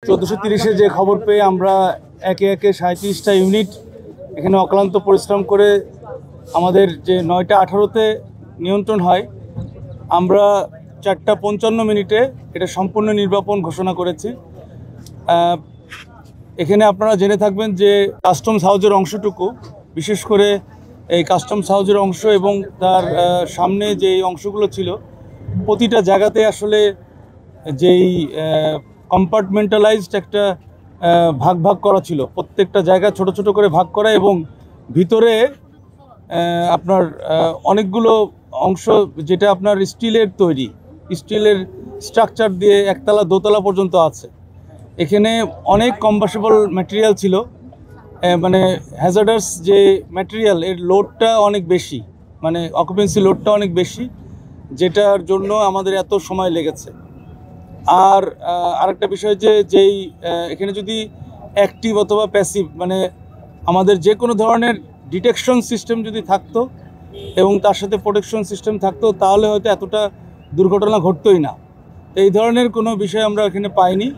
1430 যে খবর পেয়ে আমরা একে একে 37টা ইউনিট এখানে অক্লান্ত পরিশ্রম করে আমাদের যে 9টা 18-তে নিয়ন্ত্রণ হয়, আমরা 4টা 55 মিনিটে এটা সম্পূর্ণ নির্বাপন ঘোষণা করেছি। এখানে আপনারা জেনে থাকবেন যে কাস্টমস হাউজের অংশটুকু, বিশেষ করে এই কাস্টমস হাউজের অংশ এবং তার সামনে যে অংশগুলো ছিল, প্রতিটা জায়গাতে আসলে যেই কম্পার্টমেন্টালাইজড একটা ভাগ ভাগ করা ছিল, প্রত্যেকটা জায়গা ছোট ছোট করে ভাগ করা এবং ভিতরে আপনার অনেকগুলো অংশ যেটা আপনার স্টিলের তৈরি, স্টিলের স্ট্রাকচার দিয়ে একতলা দোতলা পর্যন্ত আছে। এখানে অনেক কম্বাসেবল ম্যাটেরিয়াল ছিল, মানে হ্যাজার্ডাস যে ম্যাটেরিয়াল এর লোডটা অনেক বেশি, মানে অকুপেন্সি লোডটা অনেক বেশি, যেটার জন্য আমাদের এত সময় লেগেছে। আর আরেকটা বিষয় যে যেই এখানে যদি অ্যাক্টিভ অথবা প্যাসিভ, মানে আমাদের যে কোনো ধরনের ডিটেকশন সিস্টেম যদি থাকতো এবং তার সাথে প্রোটেকশন সিস্টেম থাকতো, তাহলে হয়তো এতটা দুর্ঘটনা ঘটতোই না। এই ধরনের কোনো বিষয় আমরা এখানে পাইনি,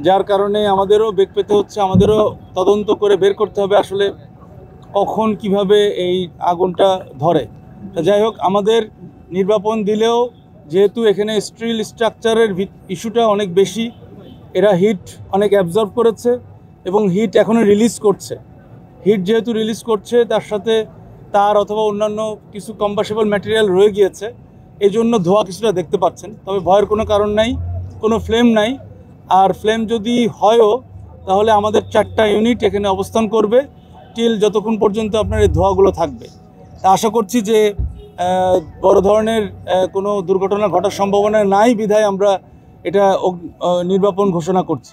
যার কারণে আমাদেরও বেগ পেতে হচ্ছে, আমাদেরও তদন্ত করে বের করতে হবে আসলে কখন কিভাবে এই আগুনটা ধরে। যাই হোক, আমাদের নির্বাপন দিলেও যেহেতু এখানে স্টিল স্ট্রাকচারের ইস্যুটা অনেক বেশি, এরা হিট অনেক অ্যাবজর্ব করেছে এবং হিট এখনও রিলিজ করছে। হিট যেহেতু রিলিজ করছে, তার সাথে তার অথবা অন্যান্য কিছু কম্বাসেবল ম্যাটেরিয়াল রয়ে গিয়েছে, এই জন্য ধোঁয়া কিছুটা দেখতে পাচ্ছেন। তবে ভয়ের কোনো কারণ নাই, কোনো ফ্লেম নাই। আর ফ্লেম যদি হয়ও, তাহলে আমাদের 4টা ইউনিট এখানে অবস্থান করবে টিল যতক্ষণ পর্যন্ত আপনার এই ধোঁয়াগুলো থাকবে। তা আশা করছি যে বড় ধরনের কোনো দুর্ঘটনা ঘটার সম্ভাবনা নাই বিধায় আমরা এটা নির্বাপন ঘোষণা করছি।